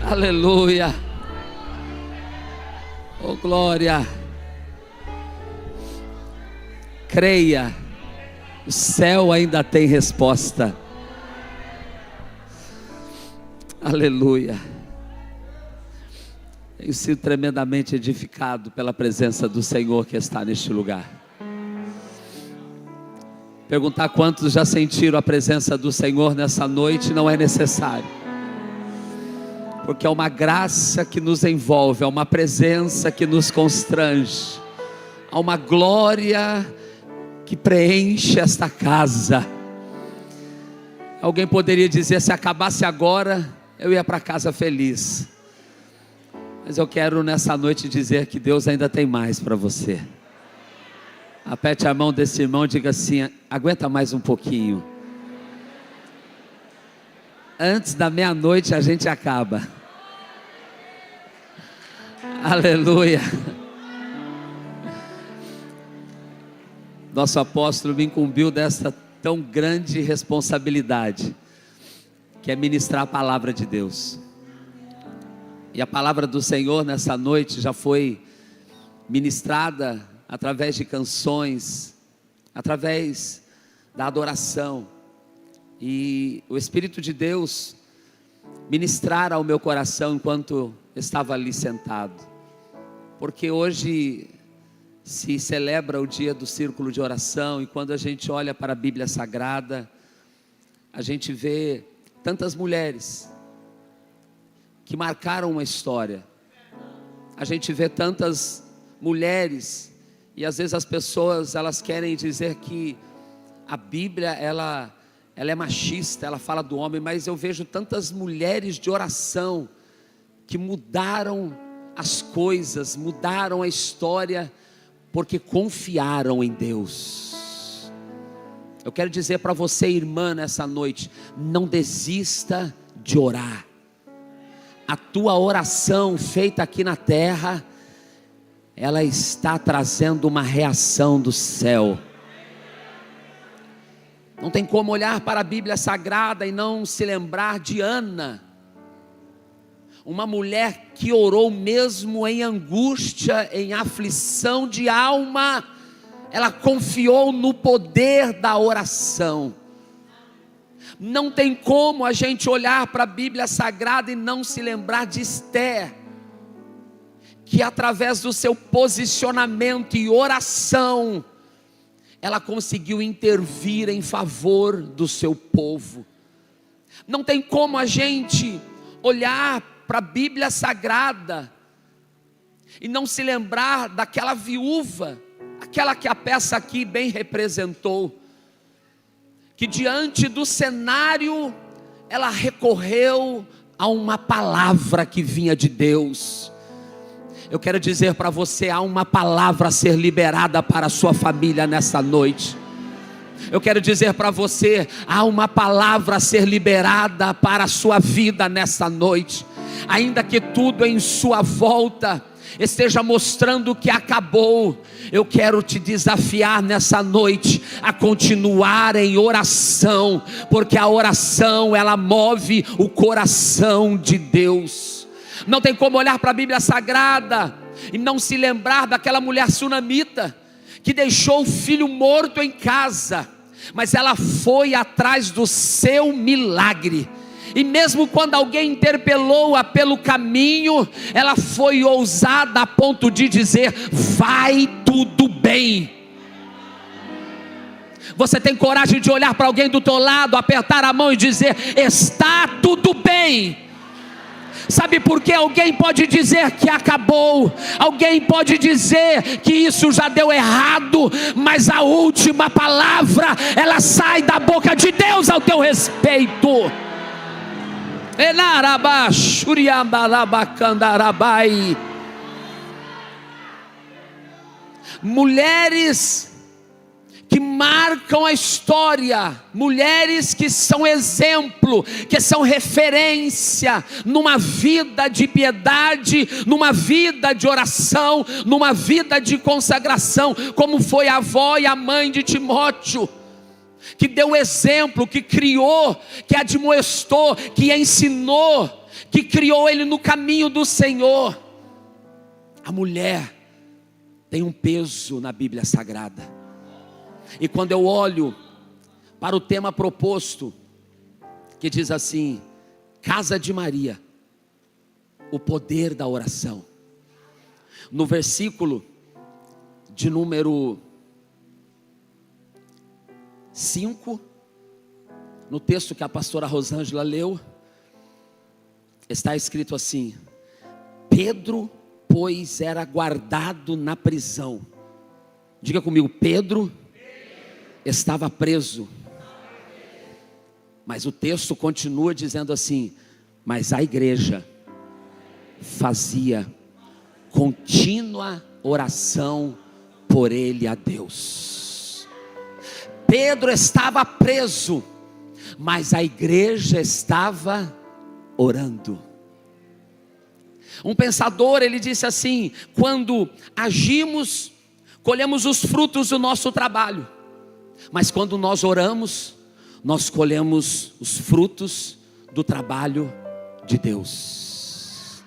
Aleluia. Oh glória. Creia, o céu ainda tem resposta. Aleluia. Tenho sido tremendamente edificado pela presença do Senhor que está neste lugar. Perguntar quantos já sentiram a presença do Senhor nessa noite não é necessário, porque é uma graça que nos envolve, é uma presença que nos constrange, há uma glória que preenche esta casa. Alguém poderia dizer: se acabasse agora, eu ia para casa feliz. Mas eu quero nessa noite dizer que Deus ainda tem mais para você. Aperte a mão desse irmão e diga assim: aguenta mais um pouquinho. Antes da meia-noite a gente acaba. Aleluia. Nosso apóstolo me incumbiu dessa tão grande responsabilidade, que é ministrar a palavra de Deus. E a palavra do Senhor nessa noite já foi ministrada através de canções, através da adoração. E o Espírito de Deus ministrara ao meu coração enquanto estava ali sentado. Porque hoje se celebra o dia do círculo de oração, e quando a gente olha para a Bíblia Sagrada, a gente vê tantas mulheres que marcaram uma história. A gente vê tantas mulheres, e às vezes as pessoas elas querem dizer que a Bíblia ela é machista, ela fala do homem, mas eu vejo tantas mulheres de oração que mudaram as coisas, mudaram a história, porque confiaram em Deus. Eu quero dizer para você, irmã, nessa noite: não desista de orar. A tua oração feita aqui na terra, ela está trazendo uma reação do céu. Não tem como olhar para a Bíblia Sagrada e não se lembrar de Ana, uma mulher que orou mesmo em angústia, em aflição de alma. Ela confiou no poder da oração. Não tem como a gente olhar para a Bíblia Sagrada e não se lembrar de Esther, que através do seu posicionamento e oração, ela conseguiu intervir em favor do seu povo. Não tem como a gente olhar para a Bíblia Sagrada e não se lembrar daquela viúva, aquela que a peça aqui bem representou, que diante do cenário, ela recorreu a uma palavra que vinha de Deus. Eu quero dizer para você: há uma palavra a ser liberada para a sua família nessa noite. Eu quero dizer para você: há uma palavra a ser liberada para a sua vida nessa noite. Ainda que tudo em sua volta esteja mostrando que acabou, eu quero te desafiar nessa noite a continuar em oração, porque a oração ela move o coração de Deus. Não tem como olhar para a Bíblia Sagrada e não se lembrar daquela mulher sunamita que deixou o filho morto em casa, mas ela foi atrás do seu milagre. E mesmo quando alguém interpelou-a pelo caminho, ela foi ousada a ponto de dizer: vai tudo bem. Você tem coragem de olhar para alguém do teu lado, apertar a mão e dizer: está tudo bem. Sabe por que alguém pode dizer que acabou? Alguém pode dizer que isso já deu errado, mas a última palavra, ela sai da boca de Deus ao teu respeito. Mulheres que marcam a história, mulheres que são exemplo, que são referência numa vida de piedade, numa vida de oração, numa vida de consagração, como foi a avó e a mãe de Timóteo. que deu exemplo, que criou, que admoestou, que ensinou, que criou ele no caminho do Senhor. A mulher tem um peso na Bíblia Sagrada. E quando eu olho para o tema proposto, que diz assim: Casa de Maria, o poder da oração. No versículo de número 5, no texto que a pastora Rosângela leu, está escrito assim: Pedro, pois, era guardado na prisão. Diga comigo: Pedro estava preso. Mas o texto continua dizendo assim: mas a igreja fazia contínua oração por ele a Deus. Pedro estava preso, mas a igreja estava orando. Um pensador, ele disse assim: quando agimos, colhemos os frutos do nosso trabalho, mas quando nós oramos, nós colhemos os frutos do trabalho de Deus.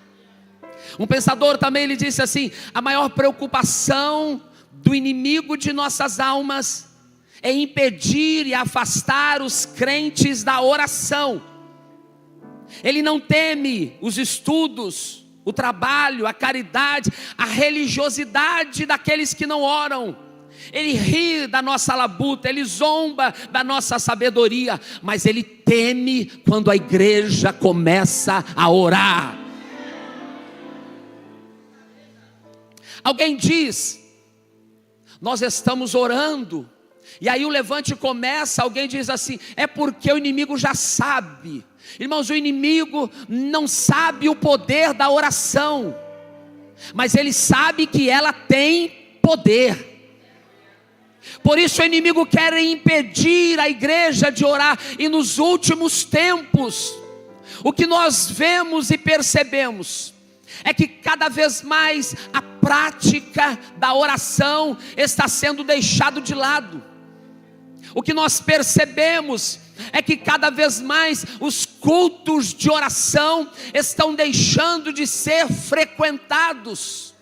Um pensador também, ele disse assim: a maior preocupação do inimigo de nossas almas é impedir e afastar os crentes da oração. Ele não teme os estudos, o trabalho, a caridade, a religiosidade daqueles que não oram. Ele ri da nossa labuta, ele zomba da nossa sabedoria, mas ele teme quando a igreja começa a orar. Alguém diz: nós estamos orando, e aí o levante começa, alguém diz assim: é porque o inimigo já sabe. Irmãos, o inimigo não sabe o poder da oração, mas ele sabe que ela tem poder. Por isso o inimigo quer impedir a igreja de orar. E nos últimos tempos, o que nós vemos e percebemos é que cada vez mais a prática da oração está sendo deixado de lado. O que nós percebemos é que cada vez mais os cultos de oração estão deixando de ser frequentados.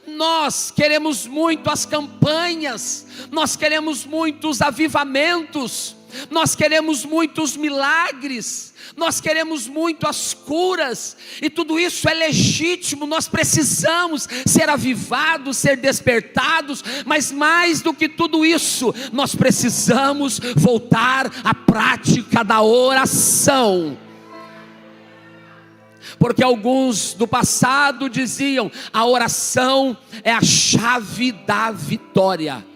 Nós queremos muito as campanhas, nós queremos muitos avivamentos, nós queremos muitos milagres, nós queremos muito as curas, e tudo isso é legítimo. Nós precisamos ser avivados, ser despertados, mas mais do que tudo isso, nós precisamos voltar à prática da oração. Porque alguns do passado diziam: a oração é a chave da vitória.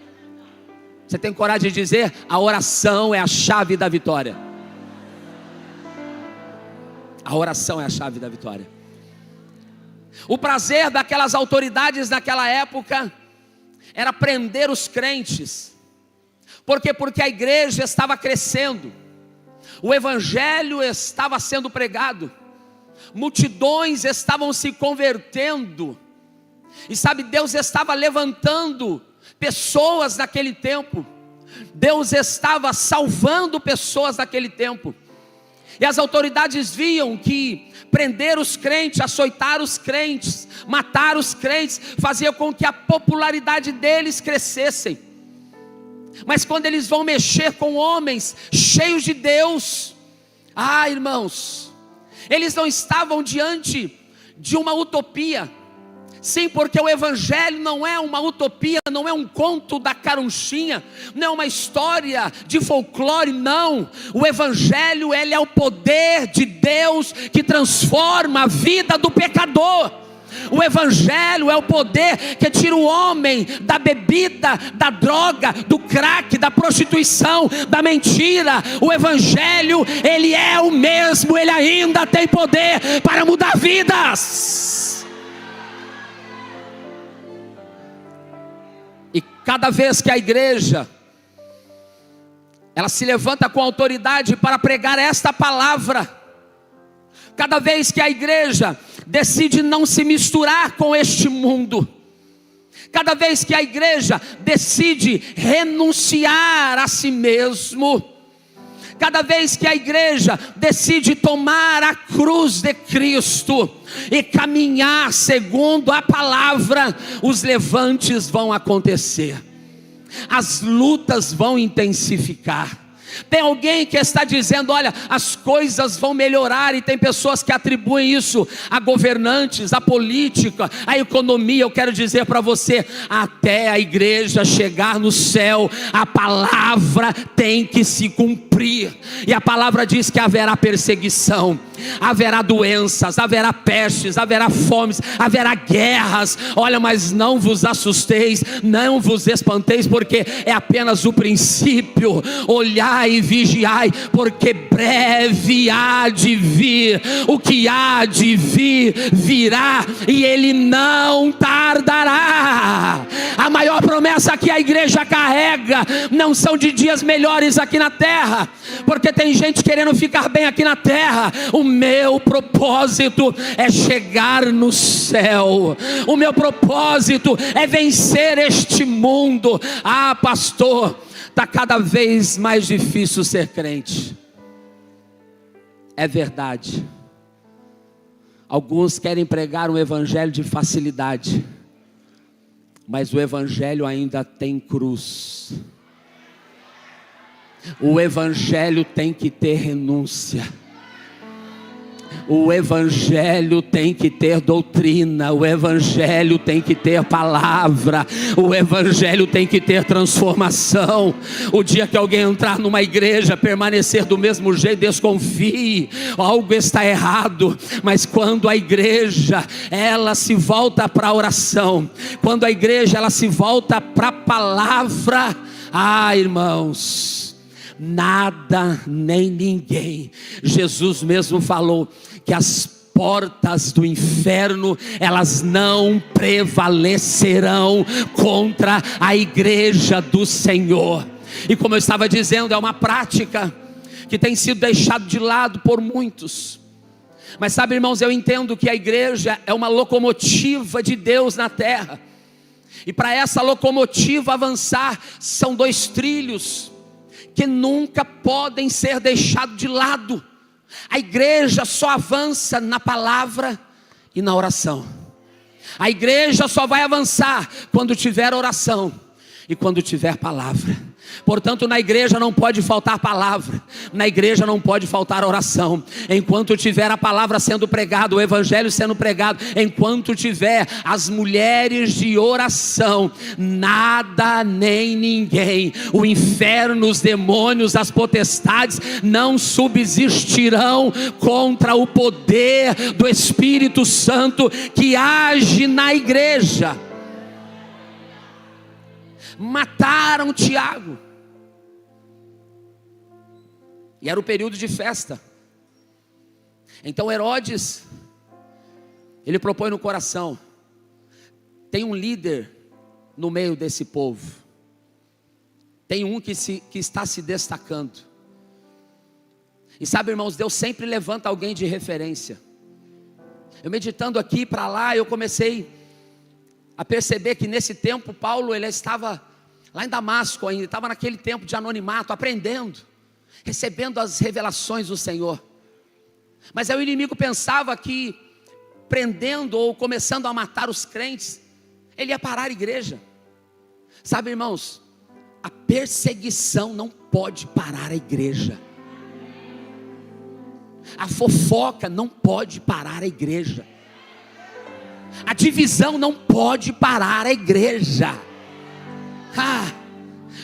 Você tem coragem de dizer: a oração é a chave da vitória? A oração é a chave da vitória. O prazer daquelas autoridades naquela época era prender os crentes. Por quê? Porque a igreja estava crescendo, o evangelho estava sendo pregado, multidões estavam se convertendo, e sabe, Deus estava levantando pessoas naquele tempo, Deus estava salvando pessoas naquele tempo, e as autoridades viam que prender os crentes, açoitar os crentes, matar os crentes, fazia com que a popularidade deles crescessem. Mas quando eles vão mexer com homens cheios de Deus, irmãos, eles não estavam diante de uma utopia. Sim, porque o evangelho não é uma utopia, não é um conto da carunchinha, não é uma história de folclore, não. O evangelho, ele é o poder de Deus que transforma a vida do pecador. O evangelho é o poder que tira o homem da bebida, da droga, do crack, da prostituição, da mentira. O evangelho, ele é o mesmo, ele ainda tem poder para mudar vidas. E cada vez que a igreja, ela se levanta com autoridade para pregar esta palavra, cada vez que a igreja decide não se misturar com este mundo, Cada vez que a igreja decide renunciar a si mesmo, cada vez que a igreja decide tomar a cruz de Cristo e caminhar segundo a palavra, os levantes vão acontecer, as lutas vão intensificar. Tem alguém que está dizendo: olha, as coisas vão melhorar, e tem pessoas que atribuem isso a governantes, a política, a economia. Eu quero dizer para você, até a igreja chegar no céu, a palavra tem que se cumprir, e a palavra diz que haverá perseguição, haverá doenças, haverá pestes, haverá fomes, haverá guerras. Olha, mas não vos assusteis, não vos espanteis, porque é apenas o princípio. Olhai e vigiai, porque breve há de vir. O que há de vir, virá, e ele não tardará. A maior promessa que a igreja carrega não são de dias melhores aqui na terra, porque tem gente querendo ficar bem aqui na terra. O meu propósito é chegar no céu. O meu propósito é vencer este mundo. Ah, pastor, está cada vez mais difícil ser crente. É verdade. Alguns querem pregar um evangelho de facilidade, mas o evangelho ainda tem cruz. O evangelho tem que ter renúncia. O evangelho tem que ter doutrina, o evangelho tem que ter palavra, o evangelho tem que ter transformação. O dia que alguém entrar numa igreja, permanecer do mesmo jeito, desconfie, algo está errado. Mas quando a igreja, ela se volta para a oração, quando a igreja, ela se volta para a palavra, irmãos, nada nem ninguém, Jesus mesmo falou que as portas do inferno, elas não prevalecerão contra a igreja do Senhor. E como eu estava dizendo, é uma prática que tem sido deixada de lado por muitos. Mas sabe, irmãos, eu entendo que a igreja é uma locomotiva de Deus na terra, e para essa locomotiva avançar, são 2 trilhos que nunca podem ser deixados de lado. A igreja só avança na palavra e na oração. A igreja só vai avançar quando tiver oração e quando tiver palavra. Portanto, na igreja não pode faltar palavra, na igreja não pode faltar oração. Enquanto tiver a palavra sendo pregada, o evangelho sendo pregado, enquanto tiver as mulheres de oração, nada nem ninguém, o inferno, os demônios, as potestades não subsistirão contra o poder do Espírito Santo que age na igreja. Mataram Tiago, e era o período de festa. Então Herodes, ele propõe no coração: tem um líder no meio desse povo, tem um que está se destacando. E sabe, irmãos, Deus sempre levanta alguém de referência. Eu meditando aqui para lá, eu comecei a perceber que nesse tempo Paulo, ele estava lá em Damasco ainda, estava naquele tempo de anonimato, aprendendo, recebendo as revelações do Senhor. Mas aí o inimigo pensava que prendendo ou começando a matar os crentes, ele ia parar a igreja. Sabe, irmãos, a perseguição não pode parar a igreja. A fofoca não pode parar a igreja. A divisão não pode parar a igreja.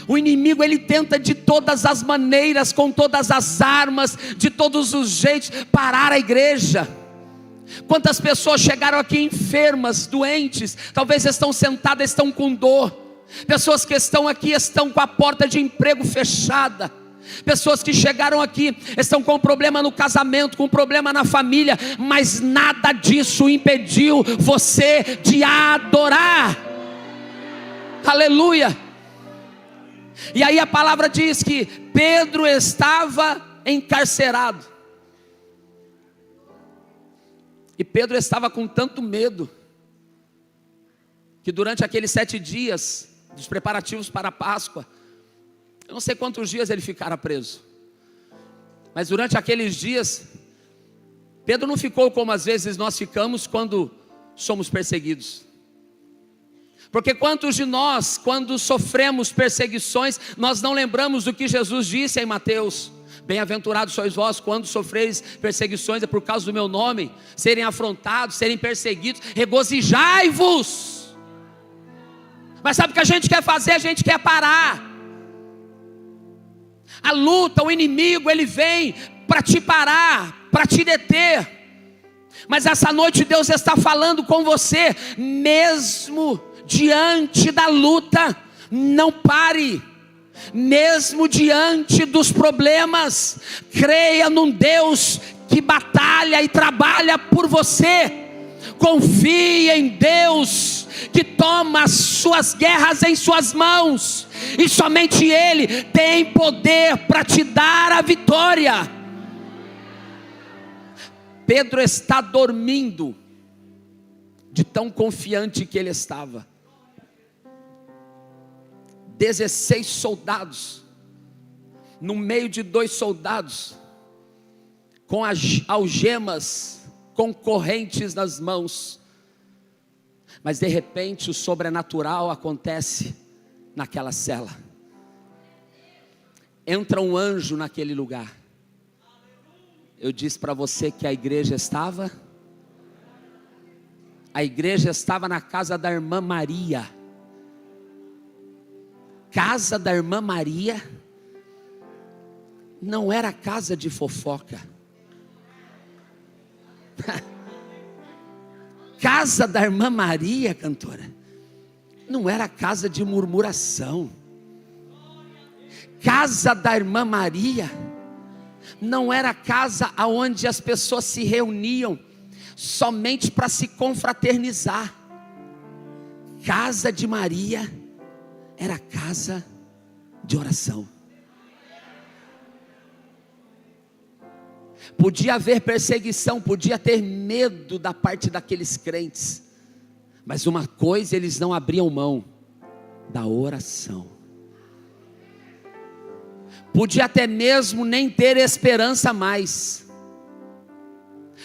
O inimigo, ele tenta de todas as maneiras, com todas as armas, de todos os jeitos, parar a igreja. Quantas pessoas chegaram aqui enfermas, doentes, talvez estão sentadas, estão com dor. Pessoas que estão aqui estão com a porta de emprego fechada. Pessoas que chegaram aqui estão com problema no casamento, com problema na família, mas nada disso impediu você de adorar. Aleluia. E aí a palavra diz que Pedro estava encarcerado, e Pedro estava com tanto medo que durante aqueles 7 dias dos preparativos para a Páscoa, eu não sei quantos dias ele ficara preso, mas durante aqueles dias, Pedro não ficou como às vezes nós ficamos quando somos perseguidos. Porque quantos de nós, quando sofremos perseguições, nós não lembramos do que Jesus disse em Mateus: bem-aventurados sois vós quando sofreis perseguições, é por causa do meu nome, serem afrontados, serem perseguidos, regozijai-vos. Mas sabe o que a gente quer fazer? A gente quer parar. A luta, o inimigo, ele vem para te parar, para te deter. Mas essa noite Deus está falando com você, mesmo diante da luta, não pare. Mesmo diante dos problemas, creia num Deus que batalha e trabalha por você. Confie em Deus que toma as suas guerras em suas mãos, e somente Ele tem poder para te dar a vitória. Pedro está dormindo, de tão confiante que ele estava. 16 soldados, no meio de 2 soldados, com algemas, com correntes nas mãos. Mas de repente o sobrenatural acontece naquela cela. Entra um anjo naquele lugar. Eu disse para você que a igreja estava na casa da irmã Maria. Casa da irmã Maria não era casa de fofoca. Casa da irmã Maria, cantora, não era casa de murmuração. Casa da irmã Maria não era casa aonde as pessoas se reuniam somente para se confraternizar. Casa de Maria era casa de oração. Podia haver perseguição, podia ter medo da parte daqueles crentes, mas uma coisa eles não abriam mão: da oração. Podia até mesmo nem ter esperança mais,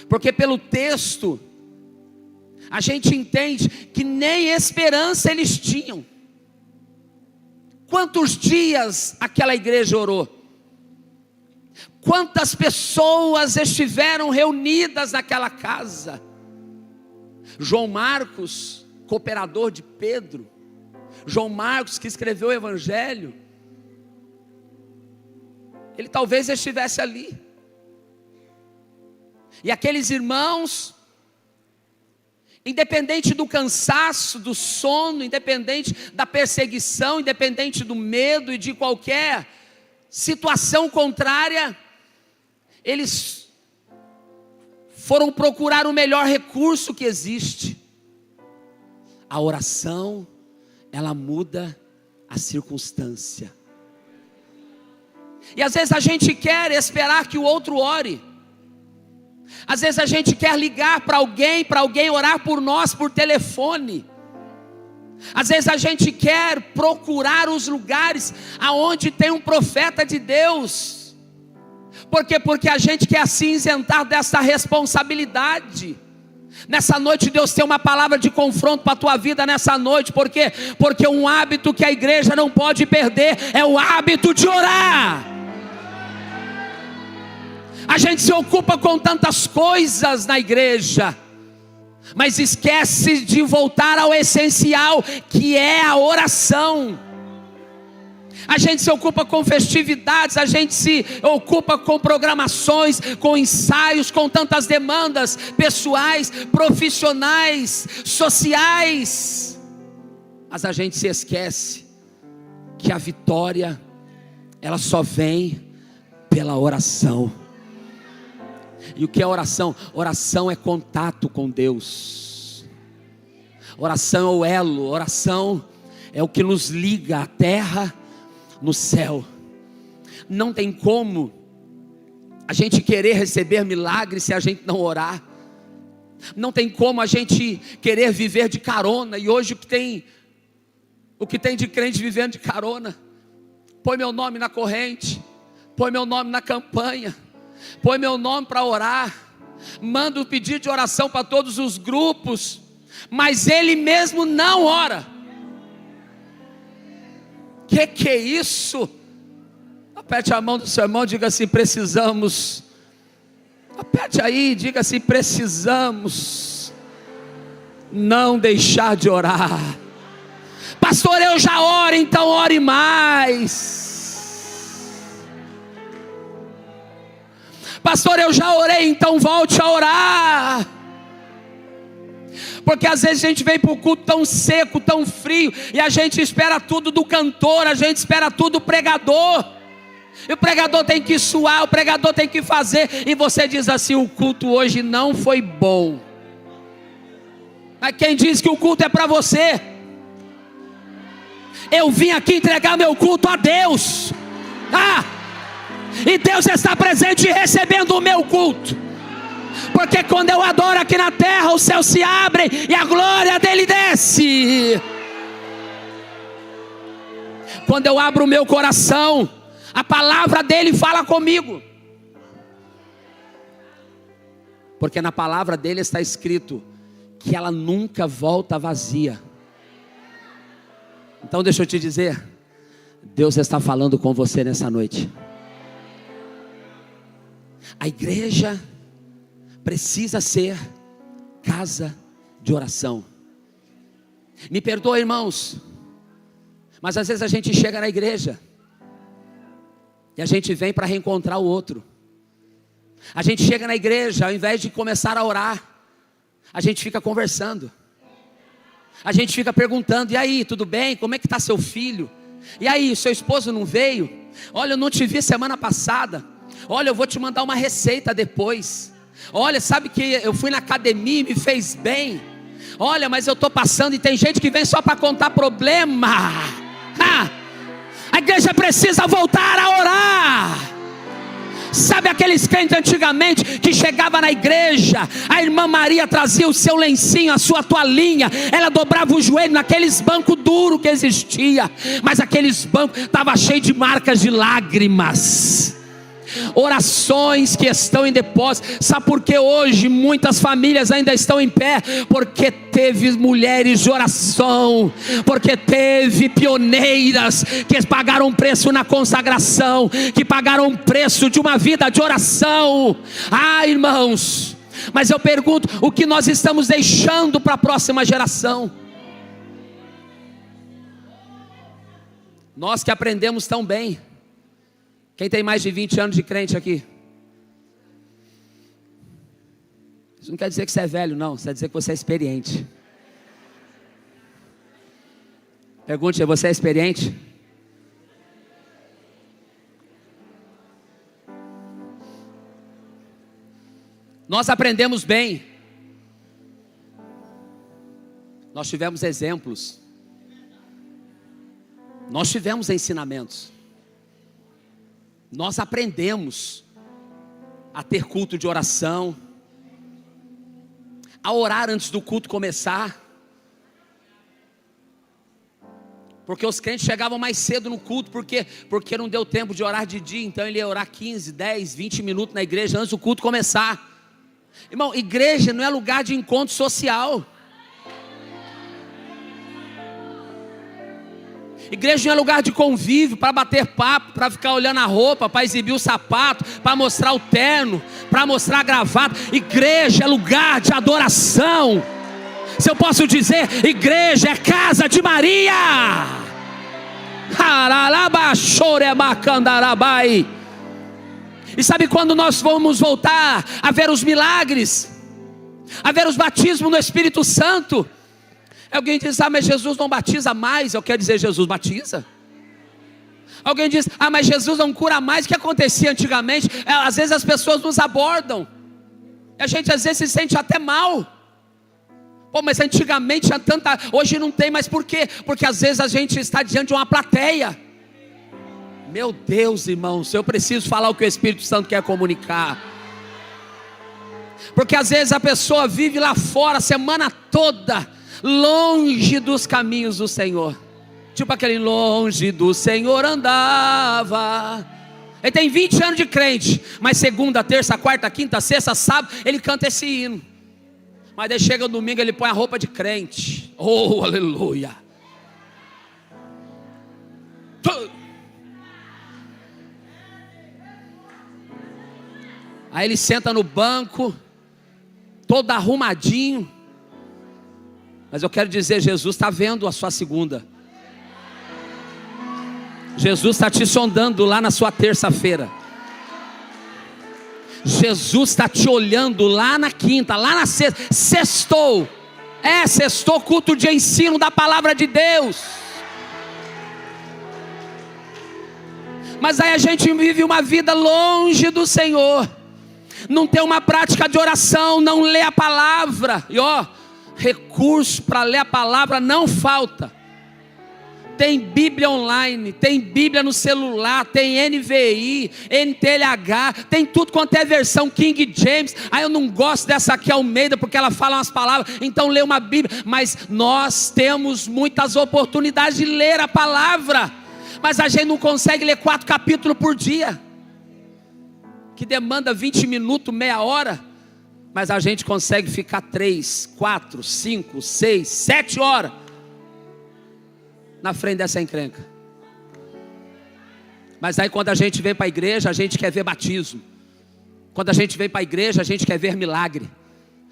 porque pelo texto a gente entende que nem esperança eles tinham. Quantos dias aquela igreja orou? Quantas pessoas estiveram reunidas naquela casa? João Marcos, cooperador de Pedro, João Marcos que escreveu o Evangelho, ele talvez estivesse ali. E aqueles irmãos, independente do cansaço, do sono, independente da perseguição, independente do medo e de qualquer situação contrária, eles foram procurar o melhor recurso que existe. A oração, ela muda a circunstância. E às vezes a gente quer esperar que o outro ore. Às vezes a gente quer ligar para alguém orar por nós por telefone. Às vezes a gente quer procurar os lugares aonde tem um profeta de Deus. Por quê? Porque a gente quer se isentar dessa responsabilidade. Nessa noite Deus tem uma palavra de confronto para a tua vida nessa noite. Por quê? Porque um hábito que a igreja não pode perder é o hábito de orar. A gente se ocupa com tantas coisas na igreja, mas esquece de voltar ao essencial, que é a oração. A gente se ocupa com festividades, a gente se ocupa com programações, com ensaios, com tantas demandas pessoais, profissionais, sociais, mas a gente se esquece que a vitória, ela só vem pela oração. E o que é oração? Oração é contato com Deus. Oração é o elo. Oração é o que nos liga à terra no céu. Não tem como a gente querer receber milagres se a gente não orar. Não tem como a gente querer viver de carona. E hoje o que tem de crente vivendo de carona? Põe meu nome na corrente, põe meu nome na campanha, põe meu nome para orar, manda o pedido de oração para todos os grupos, mas ele mesmo não ora. Que é isso? Aperte a mão do seu irmão, diga assim: precisamos. Aperte aí, diga assim: precisamos não deixar de orar. Pastor, eu já oro, então ore mais. Pastor, eu já orei, então volte a orar. Porque às vezes a gente vem para o culto tão seco, tão frio, e a gente espera tudo do cantor, a gente espera tudo do pregador. E o pregador tem que suar, o pregador tem que fazer, e você diz assim: o culto hoje não foi bom. Mas quem diz que o culto é para você? Eu vim aqui entregar meu culto a Deus. E Deus está presente recebendo o meu culto. Porque quando eu adoro aqui na terra, os céus se abrem e a glória dele desce. Quando eu abro o meu coração, a palavra dele fala comigo. Porque na palavra dele está escrito que ela nunca volta vazia. Então deixa eu te dizer, Deus está falando com você nessa noite. A igreja precisa ser casa de oração. Me perdoa, irmãos, mas às vezes a gente chega na igreja e a gente vem para reencontrar o outro. A gente chega na igreja, ao invés de começar a orar, a gente fica conversando. A gente fica perguntando: e aí, tudo bem? Como é que está seu filho? E aí, seu esposo não veio? Olha, eu não te vi semana passada. Olha, eu vou te mandar uma receita depois. Olha, sabe que eu fui na academia e me fez bem. Olha, mas eu estou passando e tem gente que vem só para contar problema. A igreja precisa voltar a orar. Sabe aqueles crentes antigamente que chegava na igreja, a irmã Maria trazia o seu lencinho, a sua toalhinha, ela dobrava o joelho naqueles bancos duros que existia, mas aqueles bancos estavam cheios de marcas de lágrimas. Orações que estão em depósito. Sabe por que hoje muitas famílias ainda estão em pé? Porque teve mulheres de oração, porque teve pioneiras que pagaram preço na consagração, que pagaram preço de uma vida de oração. Irmãos, mas eu pergunto: o que nós estamos deixando para a próxima geração? Nós que aprendemos tão bem. Quem tem mais de 20 anos de crente aqui? Isso não quer dizer que você é velho, não. Isso quer dizer que você é experiente. Pergunte: você é experiente? Nós aprendemos bem. Nós tivemos exemplos. Nós tivemos ensinamentos. Nós aprendemos a ter culto de oração, a orar antes do culto começar. Porque os crentes chegavam mais cedo no culto, porque não deu tempo de orar de dia, então ele ia orar 15, 10, 20 minutos na igreja antes do culto começar. Irmão, igreja não é lugar de encontro social. Igreja não é lugar de convívio, para bater papo, para ficar olhando a roupa, para exibir o sapato, para mostrar o terno, para mostrar a gravata. Igreja é lugar de adoração. Se eu posso dizer, igreja é casa de Maria. E sabe quando nós vamos voltar a ver os milagres, a ver os batismos no Espírito Santo? Alguém diz: mas Jesus não batiza mais. Eu quero dizer, Jesus batiza. Alguém diz: mas Jesus não cura mais. O que acontecia antigamente? Às vezes as pessoas nos abordam, a gente às vezes se sente até mal. Mas antigamente tinha tanta, hoje não tem. Mas por quê? Porque às vezes a gente está diante de uma plateia. Meu Deus, irmãos, eu preciso falar o que o Espírito Santo quer comunicar. Porque às vezes a pessoa vive lá fora a semana toda, longe dos caminhos do Senhor. Tipo aquele longe do Senhor andava. Ele tem 20 anos de crente, mas segunda, terça, quarta, quinta, sexta, sábado, ele canta esse hino. Mas daí chega o domingo, ele põe a roupa de crente. Oh, aleluia. Aí ele senta no banco, todo arrumadinho. Mas eu quero dizer, Jesus está vendo a sua segunda. Jesus está te sondando lá na sua terça-feira. Jesus está te olhando lá na quinta, lá na sexta. Sextou. Sextou, culto de ensino da palavra de Deus. Mas aí a gente vive uma vida longe do Senhor. Não tem uma prática de oração, não lê a palavra. E recurso para ler a palavra não falta. Tem Bíblia online, tem Bíblia no celular, tem NVI, NTLH, tem tudo quanto é versão King James. Eu não gosto dessa aqui Almeida, porque ela fala umas palavras, então lê uma Bíblia. Mas nós temos muitas oportunidades de ler a palavra, mas a gente não consegue ler 4 capítulos por dia, que demanda 20 minutos, meia hora. Mas a gente consegue ficar 3, 4, 5, 6, 7 horas na frente dessa encrenca. Mas aí quando a gente vem para a igreja, a gente quer ver batismo. Quando a gente vem para a igreja, a gente quer ver milagre.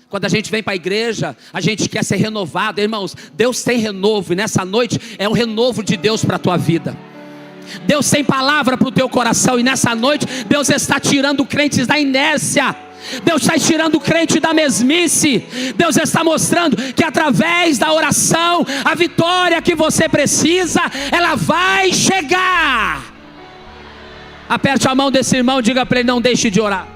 Quando a gente vem para a igreja, a gente quer ser renovado. Irmãos, Deus tem renovo, e nessa noite é um renovo de Deus para a tua vida. Deus tem palavra para o teu coração, e nessa noite Deus está tirando crentes da inércia. Deus está tirando o crente da mesmice. Deus está mostrando que através da oração, a vitória que você precisa, ela vai chegar. Aperte a mão desse irmão, diga para ele: não deixe de orar.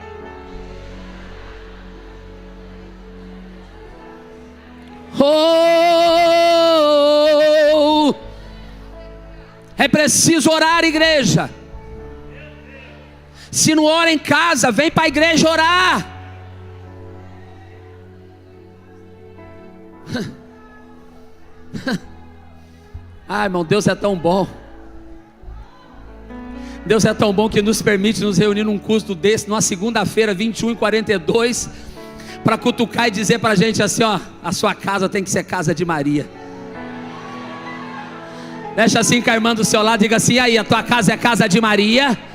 É preciso orar, igreja. Se não ora em casa, vem para a igreja orar. Irmão, Deus é tão bom. Deus é tão bom que nos permite nos reunir num culto desse, numa segunda-feira, 21h42, para cutucar e dizer para a gente assim: a sua casa tem que ser casa de Maria. Deixa assim com a irmã do seu lado, diga assim: aí, a tua casa é casa de Maria?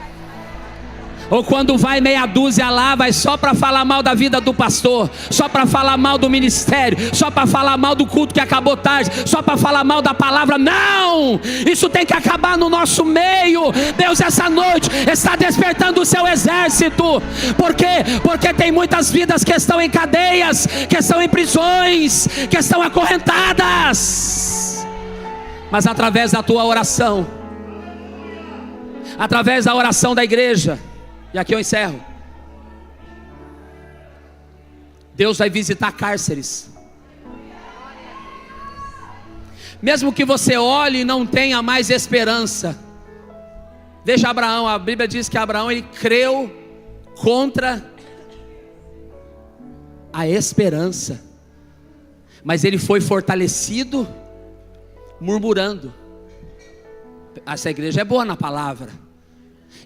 Ou quando vai meia dúzia lá, vai só para falar mal da vida do pastor, só para falar mal do ministério, só para falar mal do culto que acabou tarde, só para falar mal da palavra. Não! Isso tem que acabar no nosso meio. Deus essa noite está despertando o seu exército. Por quê? Porque tem muitas vidas que estão em cadeias, que estão em prisões, que estão acorrentadas. Mas através da tua oração, através da oração da igreja, e aqui eu encerro, Deus vai visitar cárceres. Mesmo que você olhe e não tenha mais esperança. Veja Abraão, a Bíblia diz que Abraão, ele creu contra a esperança, mas ele foi fortalecido murmurando. Essa igreja é boa na palavra.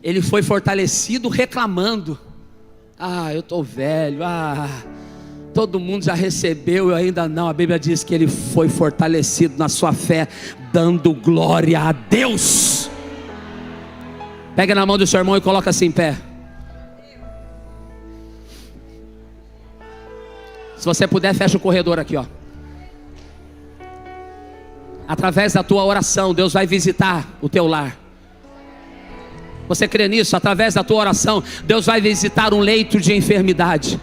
Ele foi fortalecido reclamando: eu estou velho, todo mundo já recebeu, eu ainda não. A Bíblia diz que ele foi fortalecido na sua fé, dando glória a Deus. Pega na mão do seu irmão e coloca assim em pé. Se você puder, fecha o corredor aqui, Através da tua oração, Deus vai visitar o teu lar. Você crê nisso? Através da tua oração, Deus vai visitar um leito de enfermidade.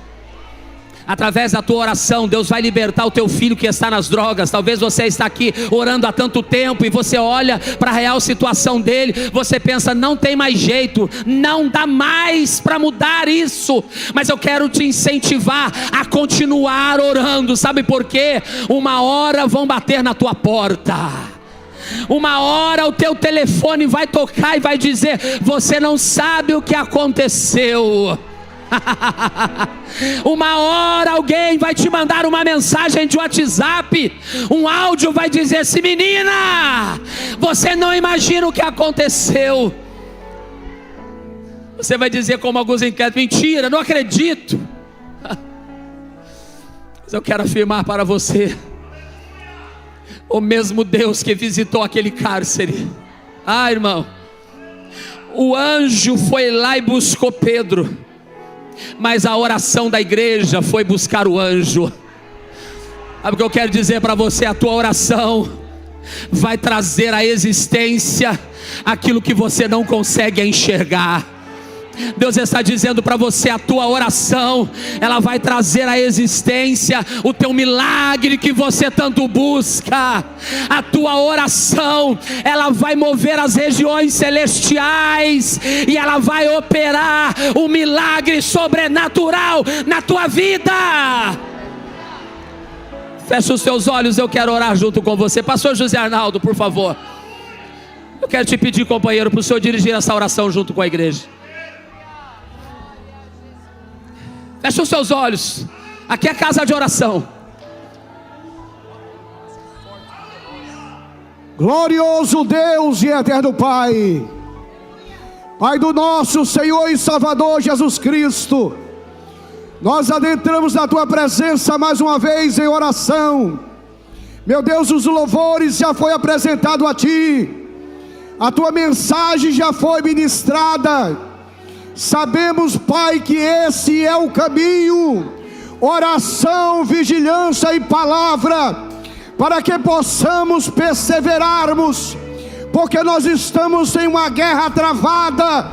Através da tua oração, Deus vai libertar o teu filho que está nas drogas. Talvez você está aqui orando há tanto tempo, e você olha para a real situação dele, você pensa: não tem mais jeito, não dá mais para mudar isso. Mas eu quero te incentivar a continuar orando. Sabe por quê? Uma hora vão bater na tua porta. Uma hora o teu telefone vai tocar e vai dizer: você não sabe o que aconteceu. Uma hora alguém vai te mandar uma mensagem de WhatsApp, um áudio vai dizer assim: menina, você não imagina o que aconteceu. Você vai dizer como alguns incrédulos: mentira, não acredito. Mas eu quero afirmar para você, o mesmo Deus que visitou aquele cárcere, irmão, o anjo foi lá e buscou Pedro, mas a oração da igreja foi buscar o anjo. Sabe o que eu quero dizer para você? A tua oração vai trazer à existência aquilo que você não consegue enxergar. Deus está dizendo para você: a tua oração, ela vai trazer à existência o teu milagre que você tanto busca. A tua oração, ela vai mover as regiões celestiais, e ela vai operar um milagre sobrenatural na tua vida. Fecha os teus olhos, eu quero orar junto com você. Pastor José Arnaldo, por favor, eu quero te pedir, companheiro, para o senhor dirigir essa oração junto com a igreja. Feche os seus olhos. Aqui é casa de oração. Glorioso Deus e eterno Pai, Pai do nosso Senhor e Salvador Jesus Cristo, nós adentramos na Tua presença mais uma vez em oração. Meu Deus, os louvores já foi apresentado a Ti, a Tua mensagem já foi ministrada. Sabemos, Pai, que esse é o caminho: oração, vigilância e palavra, para que possamos perseverarmos, porque nós estamos em uma guerra travada,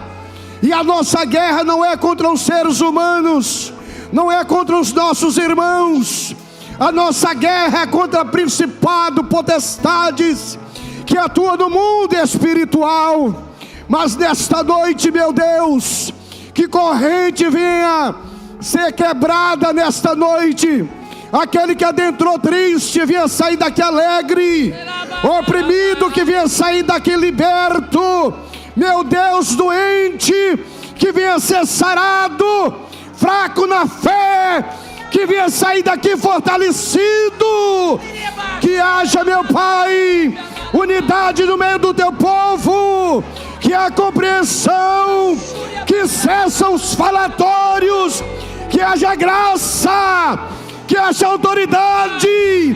e a nossa guerra não é contra os seres humanos, não é contra os nossos irmãos, a nossa guerra é contra principado, potestades que atuam no mundo espiritual. Mas nesta noite, meu Deus, que corrente venha ser quebrada nesta noite. Aquele que adentrou triste, venha sair daqui alegre. Oprimido, que venha sair daqui liberto. Meu Deus, doente, que venha ser sarado. Fraco na fé, que venha sair daqui fortalecido. Que haja, meu Pai, unidade no meio do Teu povo. Que a compreensão, que cessam os falatórios, que haja graça, que haja autoridade.